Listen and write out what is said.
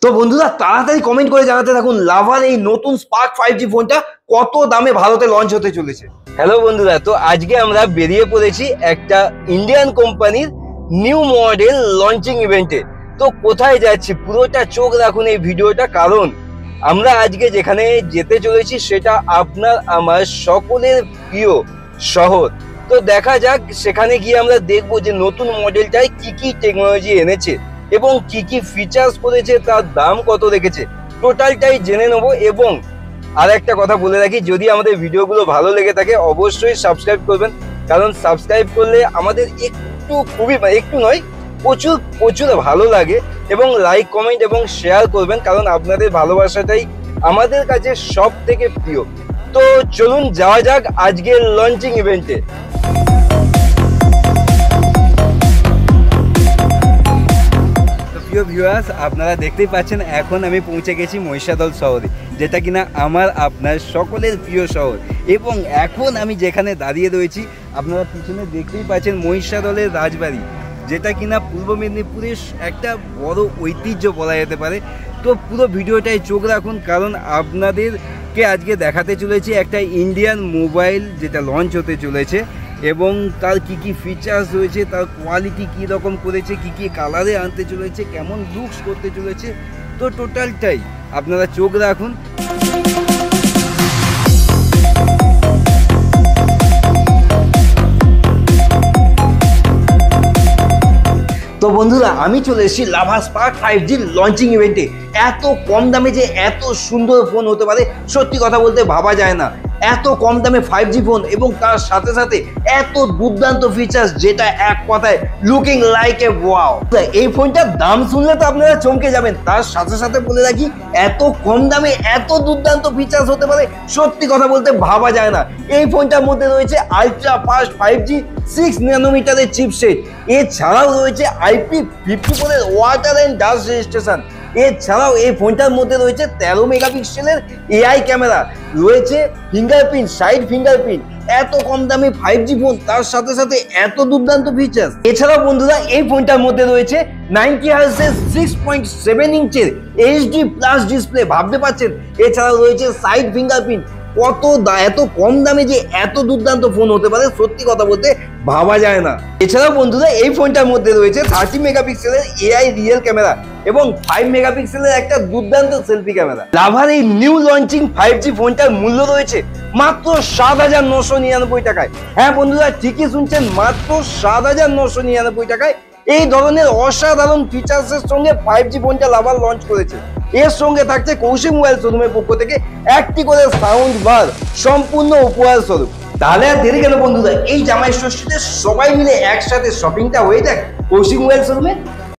তো বন্ধুরা তাড়াতাড়ি কমেন্ট করে জানাতে থাকুন লাভার এই নতুন স্পার্ক 5G ফোনটা কত দামে ভারতে লঞ্চ হতে চলেছে। হ্যালো বন্ধুরা, তো আজকে আমরা বেরিয়ে পড়েছি একটা ইন্ডিয়ান কোম্পানির নিউ মডেল লঞ্চিং ইভেন্টে। তো কোথায় যাচ্ছি পুরোটা চোখ রাখুন এই ভিডিওটা, কারণ আমরা আজকে যেখানে যেতে চলেছি সেটা আপনার আমার সকলের প্রিয় শহর। তো দেখা যাক সেখানে গিয়ে আমরা দেখবো যে নতুন মডেলটায় কি কি টেকনোলজি এনেছে এবং কি কি ফিচার্স করেছে, তার দাম কত রেখেছে, টোটালটাই জেনে নেবো। এবং আর একটা কথা বলে রাখি, যদি আমাদের ভিডিওগুলো ভালো লেগে থাকে অবশ্যই সাবস্ক্রাইব করবেন, কারণ সাবস্ক্রাইব করলে আমাদের একটু একটু নয় প্রচুর প্রচুর ভালো লাগে। এবং লাইক কমেন্ট এবং শেয়ার করবেন, কারণ আপনাদের ভালোবাসাটাই আমাদের কাছে সব থেকে প্রিয়। তো চলুন যাওয়া যাক আজকের লঞ্চিং ইভেন্টে। প্রিয় ভিউয়ার্স, আপনারা দেখতেই পাচ্ছেন এখন আমি পৌঁছে গেছি মহিষাদল শহরে, যেটা কিনা আমার আপনার সকলের প্রিয় শহর। এবং এখন আমি যেখানে দাঁড়িয়ে রয়েছি আপনারা পিছনে দেখতেই পাচ্ছেন মহিষাদলের রাজবাড়ি, যেটা কিনা পূর্ব মেদিনীপুরের একটা বড় ঐতিহ্য বলা যেতে পারে। তো পুরো ভিডিওটায় চোখ রাখুন, কারণ আপনাদেরকে আজকে দেখাতে চলেছি একটা ইন্ডিয়ান মোবাইল যেটা লঞ্চ হতে চলেছে এবং তার কি কি ফিচার্স রয়েছে, তার কোয়ালিটি কী রকম করেছে, কি কি কালারে আনতে চলেছে, কেমন লুকস করতে চলেছে। তো টোটালটাই আপনারা চোখ রাখুন। তো বন্ধুরা আমি চলে এসেছি লাভা স্পার্ক 5G লঞ্চিং ইভেন্টে। এত কম দামে যে এত সুন্দর ফোন হতে পারে সত্যি কথা বলতে ভাবা যায় না। এত কম দামে 5G ফোন এবং তার সাথে সাথে এত দুর্দান্ত ফিচার্স, যেটা এক কথায় লুকিং লাইক এ ওয়াও। এই ফোনটার দাম শুনলে তো আপনারা চমকে যাবেন, তার সাথে সাথে বলে রাখি এত কম দামে এত দুর্দান্ত ফিচার্স হতে পারে সত্যি কথা বলতে ভাবা যায় না। এই ফোনটার মধ্যে রয়েছে আলট্রা ফাস্ট 5G 6 ন্যানোমিটারের চিপসেট, এছাড়াও রয়েছে IP54 এর ওয়াটার অ্যান্ড ডাস্ট রেজিস্ট্রেশন। এছাড়াও এই ফোনটার মধ্যে রয়েছে 13 মেগাপিক্সেলের AI ক্যামেরা, রয়েছে ফিঙ্গারপ্রিন্ট, সাইড ফিঙ্গারপ্রিন্ট। এত কম দামে 5G ফোন, তার সাথে সাথে এত দুর্দান্ত ফিচার্স। এছাড়াও বন্ধুরা এই ফোনটার মধ্যে রয়েছে 90 হার্টজের 6.7 ইঞ্চের HD প্লাস ডিসপ্লে, ভাবতে পারছেন। এছাড়াও রয়েছে সাইড ফিঙ্গারপ্রিন্ট। এত কম দামে যে এত দুর্দান্ত ফোন হতে পারে সত্যি কথা বলতে ভাবা যায় না। এছাড়াও বন্ধুরা এই ফোনটার মধ্যে রয়েছে 30 মেগাপিক্সেলের AI রিয়েল ক্যামেরা এবং 5 মেগাপিক্সেলের একটা দুর্দান্ত সেলফি ক্যামেরা। লাভার এই নিউ লঞ্চিং 5G ফোনটার মূল্য রয়েছে মাত্র 7,999 টাকায়। হ্যাঁ বন্ধুরা ঠিকই শুনছেন, মাত্র 7,999 টাকায় এই ধরনের অসাধারণ ফিচার্সের সঙ্গে 5G ফোনটা লাভার লঞ্চ করেছে। এর সঙ্গে থাকছে কৌশিক মোবাইল শোরুমের পক্ষ থেকে একটি করে সাউন্ড বার, সম্পূর্ণ উপহার স্বরূপ। তাহলে আর দেরি কেন বন্ধুরা, এই জামাই ষষ্ঠীতে সবাই মিলে একসাথে শপিংটা হয়ে যাক কৌশিক মোবাইল শোরুমে।